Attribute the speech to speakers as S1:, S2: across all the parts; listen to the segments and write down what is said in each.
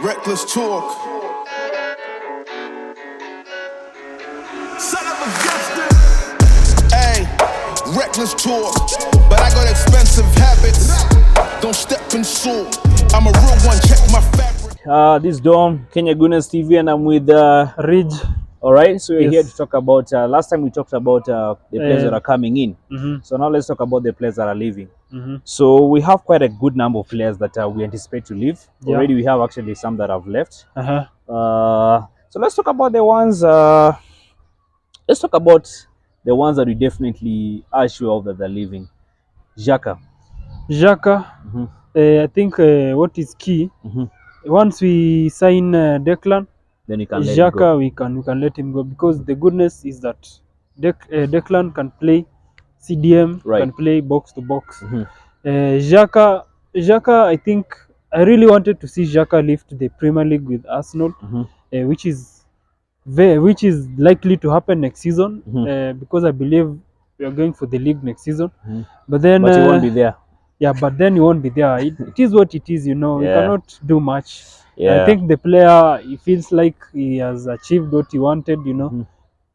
S1: Reckless talk. Son of a gifted. Hey, reckless talk. But I got expensive habits. Don't step in salt. I'm a real one. Check my fabric.
S2: This is Dom, Kenya Gunners TV, and I'm with
S3: Ridge.
S2: All right, so we're here to talk about. Last time we talked about the players that are coming in. So now let's talk about the players that are leaving. So we have quite a good number of players that we anticipate to leave. Already we have actually some that have left. So let's talk about the ones. Let's talk about the ones that we definitely are sure of that they're leaving. Xhaka.
S3: I think what is key, once we sign Declan,
S2: then you can
S3: Xhaka, we can let him go, because the goodness is that Declan can play CDM, can play box to box. Xhaka, I think I really wanted to see Xhaka lift the Premier League with Arsenal, which is likely to happen next season, because I believe we are going for the league next season. But then
S2: he won't be there.
S3: Yeah, but then he won't be there. It is what it is, you know. We cannot do much. I think the player, he feels like he has achieved what he wanted, you know.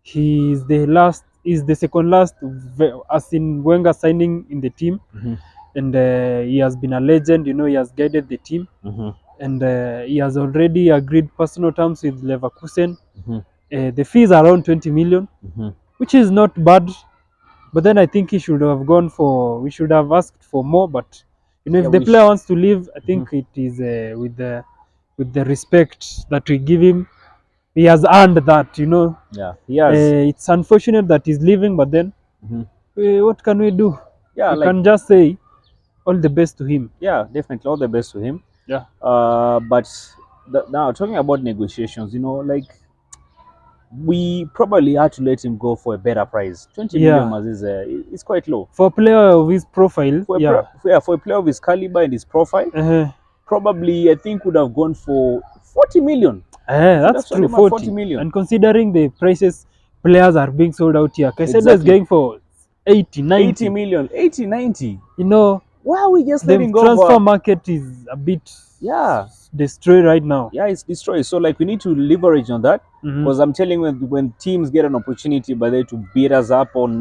S3: He's the second last, as in Wenger signing in the team. And he has been a legend, you know. He has guided the team. And he has already agreed personal terms with Leverkusen. The fees are around 20 million, which is not bad. But then I think we should have asked for more. But you know, if the player wants to leave, I think it is with the respect that we give him. He has earned that, you know.
S2: Yeah, he has.
S3: It's unfortunate that he's leaving, but then what can we do?
S2: Yeah,
S3: we can just say all the best to him.
S2: Yeah, definitely all the best to him.
S3: Yeah.
S2: But now talking about negotiations, you know, like, we probably had to let him go for a better price. 20 million is quite low
S3: for a player of his profile.
S2: For a player of his caliber and his profile, probably I think would have gone for 40 million.
S3: That's true, 40 million. And considering the prices players are being sold out here, Caicedo is going for 80, 90.
S2: 80 million, 80, 90.
S3: You know,
S2: why are we just letting go?
S3: The transfer market is a bit destroyed right now.
S2: Yeah, it's destroyed. So like, we need to leverage on that, because I'm telling you, when teams get an opportunity by they to beat us up on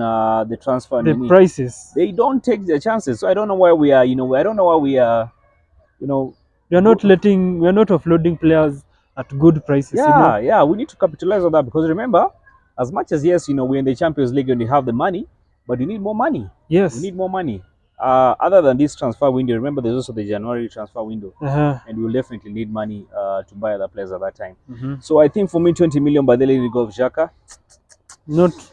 S2: the transfer
S3: prices,
S2: they don't take their chances. So I don't know why we are, you know, I don't know why we are, you know,
S3: we're not offloading players at good prices.
S2: Yeah, we need to capitalize on that, because remember, as much as you know, we're in the Champions League and we have the money, but we need more money.
S3: Yes,
S2: we need more money. Other than this transfer window, remember there's also the January transfer window, and we'll definitely need money to buy other players at that time. So I think for me, 20 million by the letting go of Xhaka,
S3: it's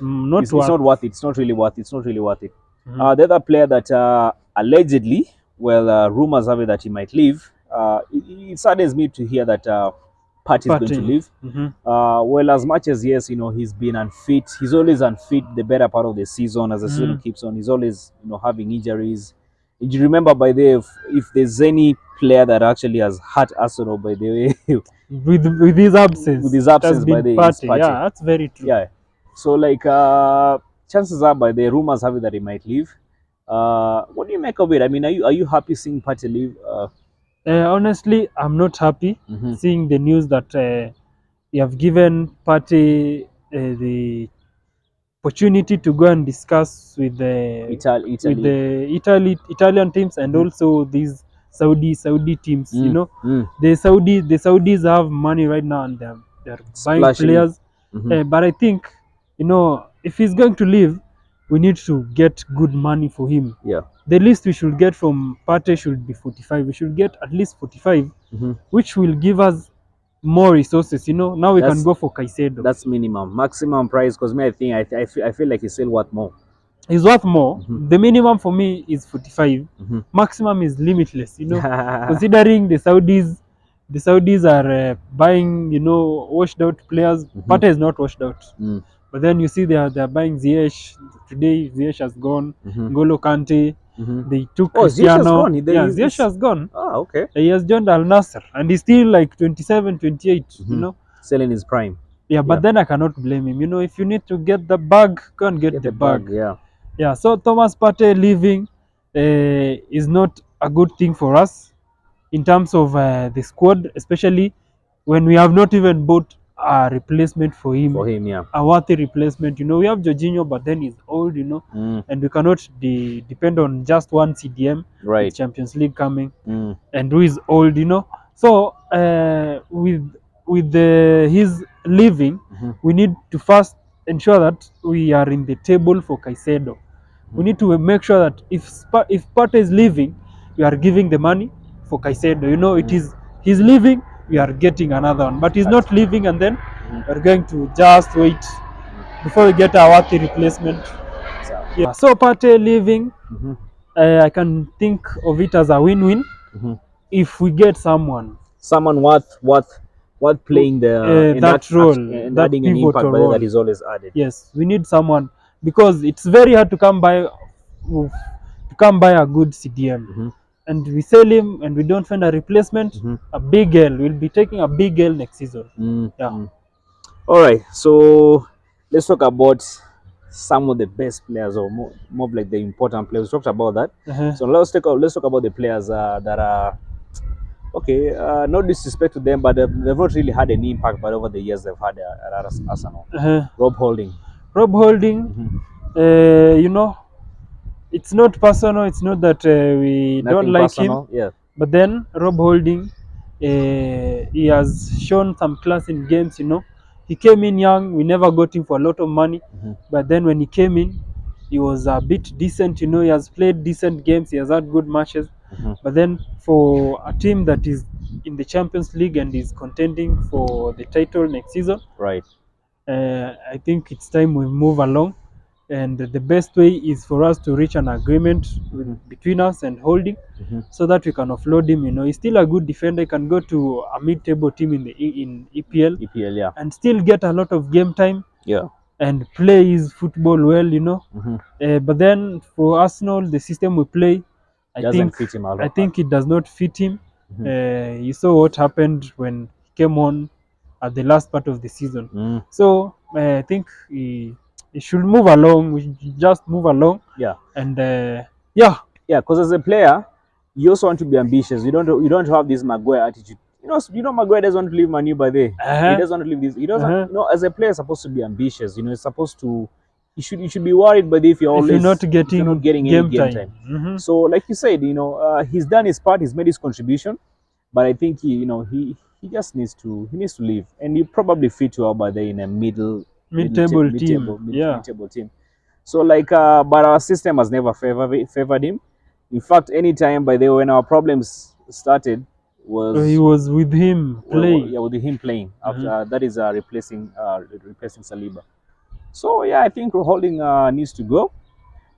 S3: not
S2: worth it. It's not really worth it. It's not really worth it. The other player that allegedly, rumors have it that he might leave. It saddens me to hear that Partey is going to leave. Well, as much as you know, he's been unfit. He's always unfit the better part of the season. As the season keeps on, he's always, you know, having injuries. You remember, by the way, if there's any player that actually has hurt Arsenal, by the way,
S3: with his absence,
S2: by the way,
S3: Partey. Yeah, that's very true.
S2: Yeah, so like, chances are, by the rumors have it that he might leave. What do you make of it? I mean, are you happy seeing Partey leave?
S3: Honestly, I'm not happy seeing the news that you have given Partey the opportunity to go and discuss with the Italian teams, and also these Saudi teams. You know, the Saudis have money right now, and they're buying players. But I think, you know, if he's going to leave, we need to get good money for him.
S2: Yeah.
S3: The least we should get from Partey should be 45. We should get at least 45, which will give us more resources. You know, now we can go for Caicedo.
S2: That's maximum price. Because I feel like he's still worth more.
S3: He's worth more. The minimum for me is 45. Maximum is limitless. You know, considering the Saudis are buying, you know, washed out players. Partey is not washed out. But then you see they're buying Ziyech. Today Ziyech has gone. N'Golo Kante. They took Cristiano. Ziyech has gone.
S2: Okay.
S3: He has joined Al Nassr, and he's still like 27, 28. You know,
S2: selling his prime.
S3: Yeah, but then I cannot blame him. You know, if you need to get the bag, go and get the bag. Yeah. So Thomas Partey leaving is not a good thing for us. in terms of the squad, especially when we have not even bought a replacement for him.
S2: Yeah.
S3: A worthy replacement. You know, we have Jorginho, but then he's old, you know, and we cannot depend on just one CDM.
S2: Right.
S3: With Champions League coming, and who is old, you know. So with his leaving, we need to first ensure that we are in the table for Caicedo. We need to make sure that if Partey is leaving, we are giving the money for Caicedo. You know, it is he's leaving, we are getting another one. But he's not leaving, and then we're going to just wait before we get our worthy replacement. Yeah. So Partey leaving, I can think of it as a win-win if we get someone
S2: worth playing
S3: that role,
S2: and
S3: that
S2: adding an impact
S3: role
S2: that is always added.
S3: Yes, we need someone, because it's very hard to come by a good CDM, and we sell him and we don't find a replacement. A big L. We'll be taking a big L next season. Yeah.
S2: All right, so let's talk about some of the best players, or more like the important players. We talked about that. So let's talk about the players that are okay. No disrespect to them, but they've not really had any impact. But over the years, they've had at Arsenal. Rob Holding.
S3: You know, it's not personal. It's not that we
S2: Nothing
S3: don't like
S2: personal,
S3: him.
S2: yeah.
S3: But then Rob Holding, he has shown some class in games. You know, he came in young. We never got him for a lot of money, but then when he came in, he was a bit decent. You know, he has played decent games. He has had good matches. But then for a team that is in the Champions League and is contending for the title next season,
S2: right?
S3: I think it's time we move along. And the best way is for us to reach an agreement between us and Holding, so that we can offload him. You know, he's still a good defender. He can go to a mid-table team in EPL,
S2: yeah,
S3: and still get a lot of game time.
S2: Yeah,
S3: and play his football well. You know, but then for Arsenal, the system we play, I think it does not fit him. You saw what happened when he came on at the last part of the season. So I think he should move along. We should just move along.
S2: Yeah.
S3: And
S2: because as a player, you also want to be ambitious. You don't have this Maguire attitude. You know Maguire doesn't want to leave Man U by the way. He doesn't want to leave this. He doesn't. You know, as a player, supposed to be ambitious. You know, it's supposed to. You should be worried, but if you're
S3: not getting
S2: any game time. So, like you said, you know, he's done his part. He's made his contribution, but I think he just needs to leave, and he probably fit well by there in a mid-table team. So but our system has never favored him. In fact, anytime by the way when our problems started
S3: he was with him playing.
S2: With him playing after that is replacing Saliba. So yeah, I think Holding needs to go.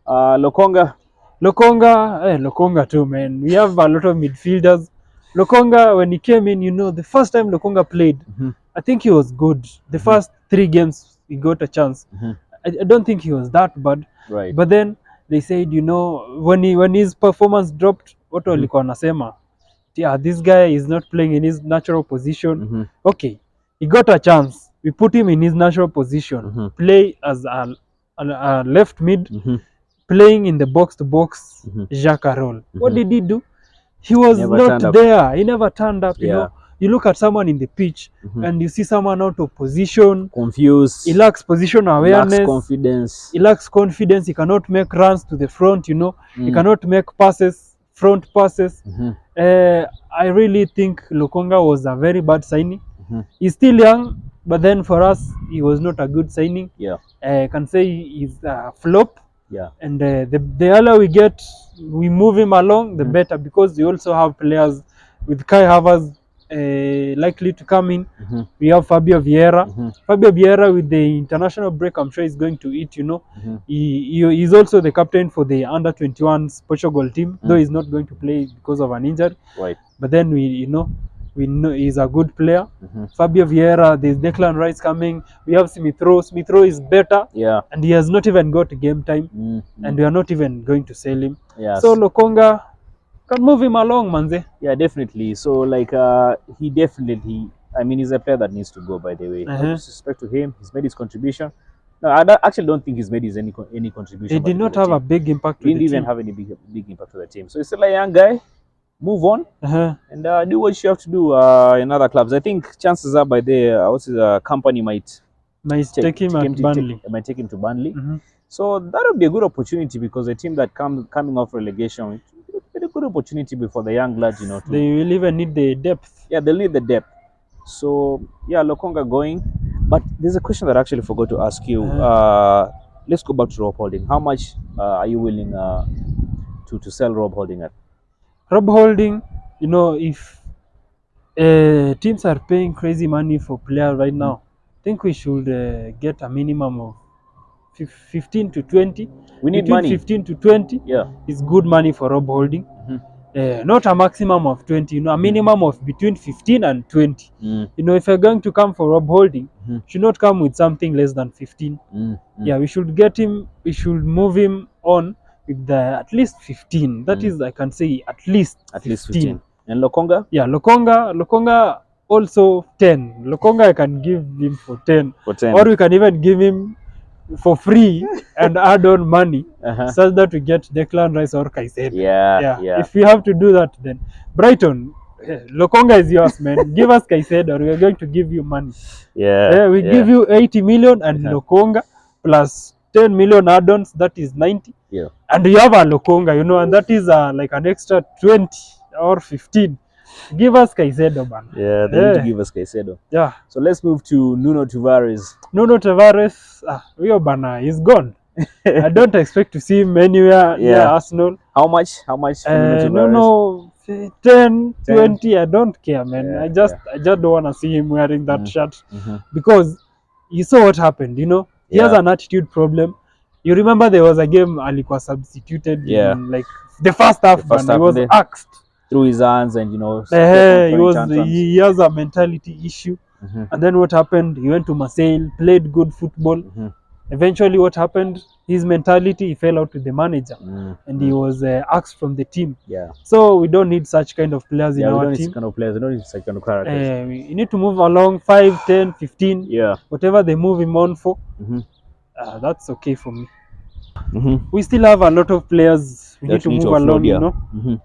S2: Lokonga
S3: too, man. We have a lot of midfielders. Lokonga, when he came in, you know, the first time Lokonga played, I think he was good. The first 3 games he got a chance. I don't think he was that bad.
S2: Right.
S3: But then they said, you know, when his performance dropped, watu walikuwa wanasema, yeah, this guy is not playing in his natural position. Okay, he got a chance. We put him in his natural position, play as a left mid, playing in the box-to-box Xhaka role. What did he do? He was not there. He never turned up. You know, you look at someone in the pitch and you see someone out of position,
S2: confused.
S3: He lacks position awareness. He lacks confidence. He cannot make runs to the front. You know, he cannot make front passes. I really think Lokonga was a very bad signing. He's still young, but then for us, he was not a good signing. I can say he's a flop. And the earlier we move him along, the better, because we also have players with Kai Havertz likely to come in. We have Fabio Vieira. Fabio Vieira, with the international break, I'm sure he's going to eat. You know, he's also the captain for the under-21s Portugal team, though he's not going to play because of an injury.
S2: Right.
S3: But then we know he's a good player. Fabio Vieira, there's Declan Rice coming. We have Smith Rowe. Smith Rowe is better. And he has not even got game time. And we are not even going to sell him. So Lokonga can move him along, manze.
S2: Yeah, definitely. So he definitely, I mean, he's a player that needs to go, by the way. No disrespect to him. He's made his contribution. No, I actually don't think he's made any contribution.
S3: He did not have a big impact to the team.
S2: He didn't even have any big impact to the team. So he's still a young guy. move on and do what you have to do in other clubs. I think chances are by the company might
S3: take him at Burnley.
S2: Might take him to Burnley. So that would be a good opportunity because a team that coming off relegation, it's a good opportunity for the young lads, you know.
S3: They will even need the depth.
S2: Yeah, they'll need the depth. So yeah, Lokonga going. But there's a question that I actually forgot to ask you. Let's go back to Rob Holding. How much are you willing to sell Rob Holding at?
S3: Rob Holding, you know, if teams are paying crazy money for players right now, I think we should get a minimum of 15 to 20.
S2: We need
S3: between
S2: money.
S3: 15 to 20 is good money for Rob Holding. Not a maximum of 20, you know, a minimum of between 15 and 20. You know, if you're going to come for Rob Holding, should not come with something less than 15. Yeah, we should get him, we should move him on with at least 15. That is, I can say at least 15.
S2: And Lokonga?
S3: Yeah, Lokonga also 10. Lokonga I can give him for 10. Or we can even give him for free and add on money so that we get Declan Rice or Kaiser.
S2: Yeah.
S3: If we have to do that, then Brighton, Lokonga is yours, man. Give us Kaiser or we are going to give you money. We give you 80 million and Lokonga plus 10 million add-ons, that is 90. And you have a Lokonga, you know, and that is like an extra 20 or 15. Give us Caicedo, man.
S2: Yeah, they need to give us Caicedo.
S3: Yeah.
S2: So let's move to Nuno Tavares.
S3: Nuno Tavares, Rio Bana, he's gone. I don't expect to see him anywhere near Arsenal.
S2: How much? Nuno Tavares?
S3: No, 10, 20, I don't care, man. I just don't want to see him wearing that shirt because you saw what happened, you know. He has an attitude problem. You remember there was a game Alikuwa substituted in like the first half, and he was axed.
S2: Through his hands and, you know,
S3: he has a mentality issue. And then what happened? He went to Marseille, played good football. Eventually what happened? His mentality, he fell out with the manager and he was axed from the team. So we don't need such kind of players in our team.
S2: We don't need such kind of characters.
S3: We need to move along 5, 10, 15, whatever they move him on for. That's okay for me. We still have a lot of players we need to move along, you know.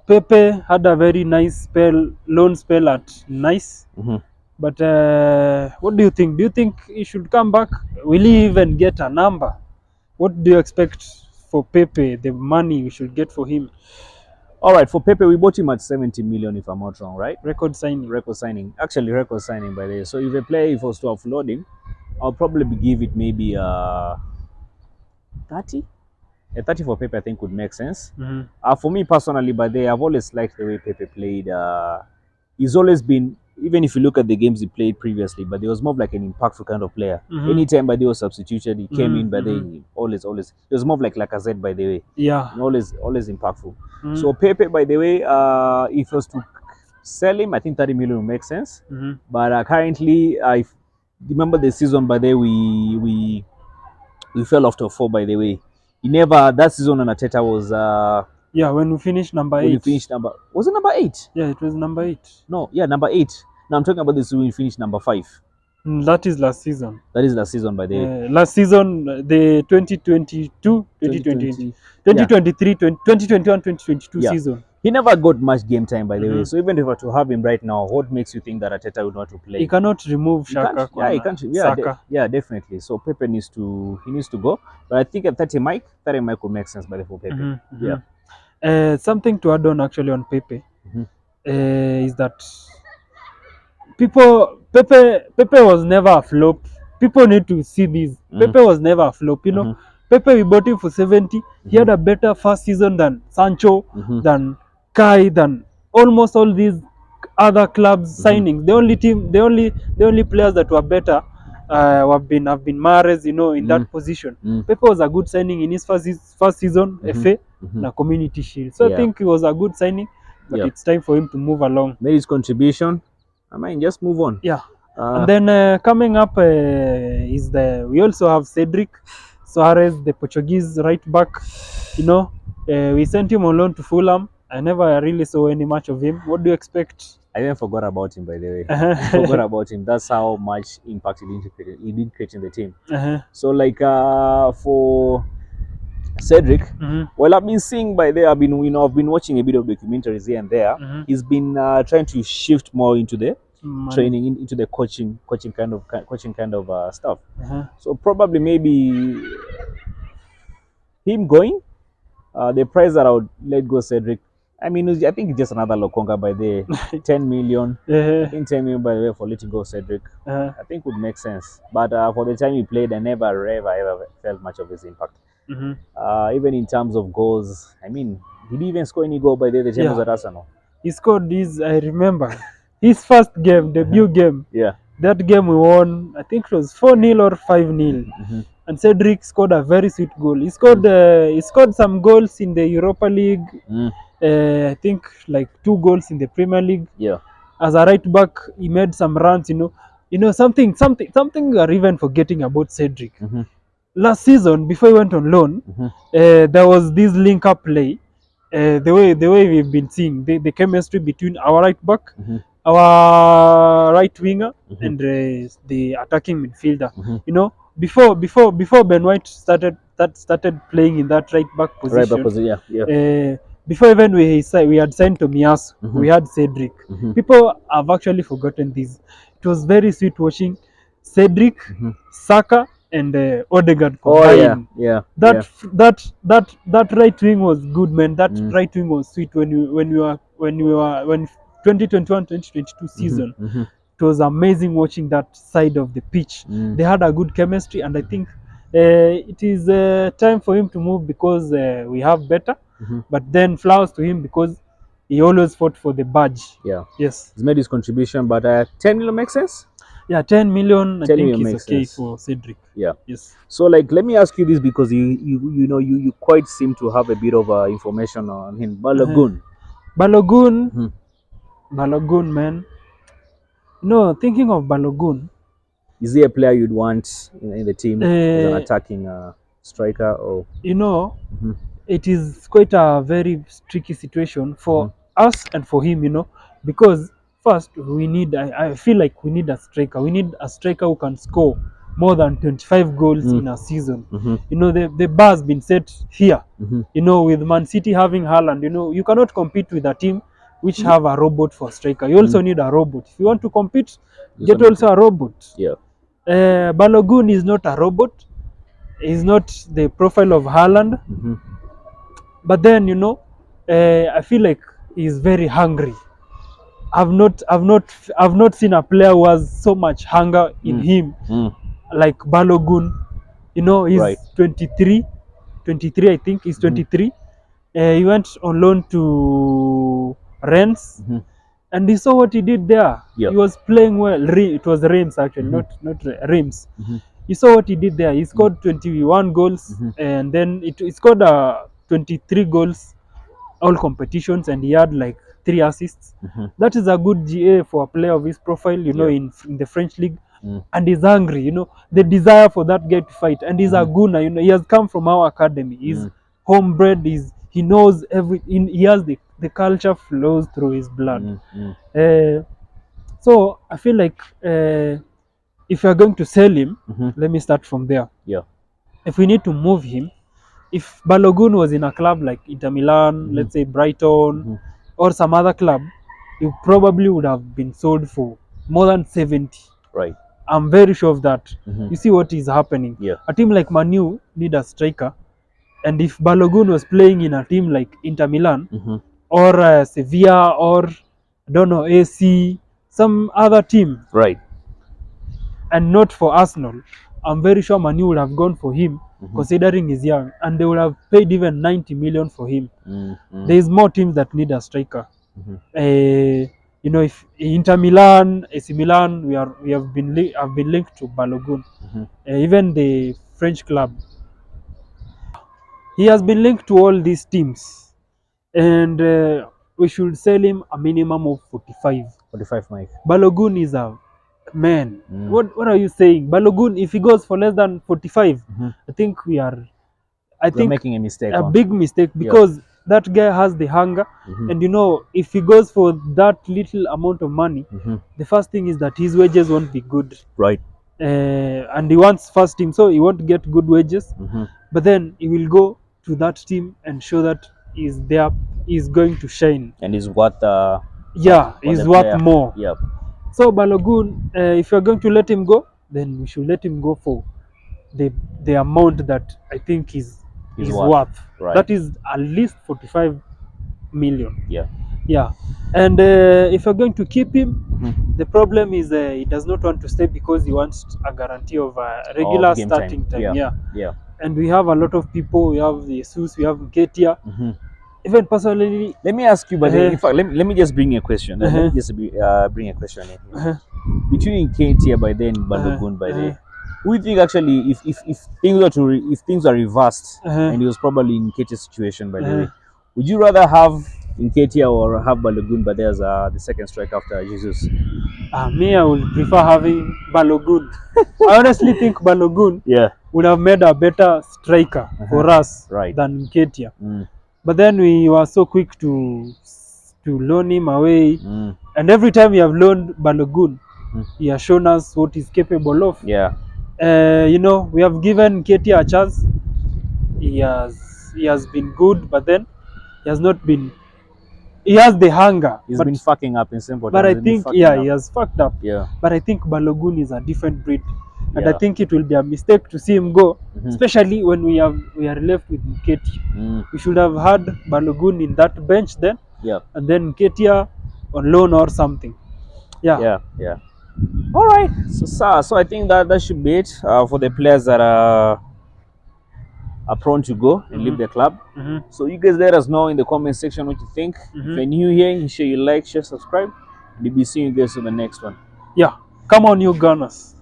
S3: Pepe had a very nice loan spell at Nice. But what do you think? Do you think he should come back? Will he even get a number? What do you expect for Pepe, the money we should get for him?
S2: All right, for Pepe, we bought him at 70 million, if I'm not wrong, right?
S3: Record signing.
S2: Actually, record signing by the way. So if a player was to offload him, I'll probably give it maybe 30. 30 for Pepe, I think, would make sense. For me personally, by the way, I've always liked the way Pepe played. He's always been, even if you look at the games he played previously, but he was more of like an impactful kind of player. Anytime by the way was substituted, he came in, by the way, always. He was more of like Lacazette, by the way. Always impactful. So Pepe, by the way, if he was to sell him, I think 30 million would make sense. But currently, I remember the season, by the way, we fell off to 4, by the way. That season on Arteta was
S3: when we finished number 8.
S2: Was it number 8?
S3: Yeah, it was number 8.
S2: No, number 8. Now I'm talking about this when we finished number 5.
S3: That is last season.
S2: That is last season, by the way.
S3: Last season, the 2022, 2020, 2023, 2021, 2022 season.
S2: He never got much game time, by the way. So even if we were to have him right now, what makes you think that Arteta would want to play?
S3: He cannot remove Xhaka.
S2: He can't. Definitely. So Pepe needs to go. But I think at 30 mic would make sense, by the way, for Pepe.
S3: Something to add on actually on Pepe is that Pepe was never a flop. People need to see this. Pepe was never a flop, you know. Pepe, we bought him for 70. He had a better first season than Sancho, than Kai, than almost all these other clubs signings. The only players that were better have been Mahrez, you know, in that position. Pepe was a good signing in his first season, FA, and Community Shield. So I think it was a good signing, but it's time for him to move along.
S2: Made his contribution. Just move on.
S3: And then coming up we also have Cedric Soares, the Portuguese right back. You know, we sent him on loan to Fulham. I never really saw any much of him. What do you expect?
S2: I even forgot about him, by the way. I forgot about him. That's how much impact he didn't create in the team. So like for Cedric, well, I've been seeing by there. I've been watching a bit of documentaries here and there. He's been trying to shift more into the training, into the coaching kind of stuff. So probably maybe him going. The price that I would let go Cedric. I mean, I think it's just another Lokonga by the 10 million. I think 10 million by the way for letting go Cedric. I think would make sense. But for the time he played, I never ever felt much of his impact. Even in terms of goals, I mean, did he even score any goal by the time he was at Arsenal?
S3: He scored this, I remember, his first game, debut game.
S2: Yeah.
S3: That game we won, I think it was 4-0 or 5-0. And Cedric scored a very sweet goal. He scored some goals in the Europa League. I think like 2 goals in the Premier League.
S2: Yeah.
S3: As a right back, he made some runs. You know something we are even forgetting about Cedric. Last season, before he went on loan, there was this link-up play. The way we've been seeing the chemistry between our right back, our right winger, and the attacking midfielder. You know, before Ben White started playing in that right back position. Before even we had signed Tomiyasu, we had Cedric. People have actually forgotten this. It was very sweet watching Cedric, Saka, and Odegaard combined. That right wing was good, man. That right wing was sweet when 2021-2022 season. It was amazing watching that side of the pitch. They had a good chemistry, and I think it is time for him to move because we have better. But then flowers to him because he always fought for the badge. Yeah. Yes.
S2: He's made his contribution, but 10 million makes sense?
S3: Yeah, 10 million I think is okay for Cedric.
S2: Yeah.
S3: Yes.
S2: So like, let me ask you this because you quite seem to have a bit of information on him. Balogun.
S3: Balogun, man. No, thinking of Balogun.
S2: Is he a player you'd want in the team as an attacking striker? Or
S3: you know, it is quite a very tricky situation for us and for him, you know, because first we need, I feel like we need a striker. We need a striker who can score more than 25 goals in a season. You know, the bar has been set here. You know, with Man City having Haaland, you know, you cannot compete with a team which have a robot for striker. You also need a robot. If you want to compete, get also a robot.
S2: Yeah.
S3: Balogun is not a robot. He's not the profile of Haaland. But then, you know, I feel like he's very hungry. I've not seen a player who has so much hunger in him like Balogun. You know, he's 23 I think. He's 23. He went on loan to Rennes. And you saw what he did there. He was playing well. It was Reims actually, not Reims. You saw what he did there. He scored 21 goals, and then he scored 23 goals, all competitions, and he had like 3 assists. That is a good GA for a player of his profile, you know, in the French league. And he's hungry, you know, the desire for that guy to fight. And he's a gunner, you know. He has come from our academy. He's homebred. He knows everything. He has the culture flows through his blood. So I feel like if we are going to sell him, let me start from there. If we need to move him, if Balogun was in a club like Inter Milan, let's say Brighton, or some other club, he probably would have been sold for more than 70.
S2: Right.
S3: I'm very sure of that. You see what is happening. A team like Man U need a striker, and if Balogun was playing in a team like Inter Milan or Sevilla or I don't know, AC, some other team, and not for Arsenal, I'm very sure Man U would have gone for him, considering he's young, and they would have paid even 90 million for him. There is more teams that need a striker. You know, if Inter Milan, AC Milan, have been linked to Balogun. Even the French club, he has been linked to all these teams, and we should sell him a minimum of 45.
S2: 45, Mike.
S3: Balogun is a man. What are you saying? Balogun, if he goes for less than 45, I think we're
S2: making a mistake.
S3: A big mistake, because that guy has the hunger, and you know, if he goes for that little amount of money, the first thing is that his wages won't be good. And he wants first team, so he won't get good wages. But then he will go to that team and show that he's there, he's going to shine.
S2: And he's worth
S3: he's worth more.
S2: Yep.
S3: So Balogun, if you're going to let him go, then we should let him go for the amount that I think he's worth.
S2: Right.
S3: That is at least 45 million.
S2: Yeah.
S3: And if you're going to keep him, the problem is he does not want to stay because he wants a guarantee of a regular starting time.
S2: Yeah.
S3: And we have a lot of people. We have Jesus, we have nketiah. Even personally,
S2: let me ask you, but in fact, let me just bring a question. Let me just bring a question in here. Between nketiah by then, Balogun by then, who do you think actually, if things are reversed and it was probably in nketiah's situation by the way, would you rather have nketiah or have Balogun by there as the second strike after Jesus?
S3: Me, I would prefer having Balogun. I honestly think Balogun would have made a better striker for us than nketiah. But then we were so quick to loan him away. And every time we have loaned Balogun, he has shown us what he's capable of. You know, we have given nketiah a chance. He has been good, but then he has not been. He has the hunger.
S2: He's been fucking up in simple terms.
S3: But I think he has fucked up. But I think Balogun is a different breed. And I think it will be a mistake to see him go, especially when we are left with nketiah. We should have had Balogun in that bench then, and then nketiah on loan or something.
S2: Yeah. All right. So I think that should be it for the players that are prone to go and leave the club. So you guys let us know in the comment section what you think. If you're new here, make sure you like, share, subscribe. We'll be seeing you guys in the next one.
S3: Come on, you Gunners.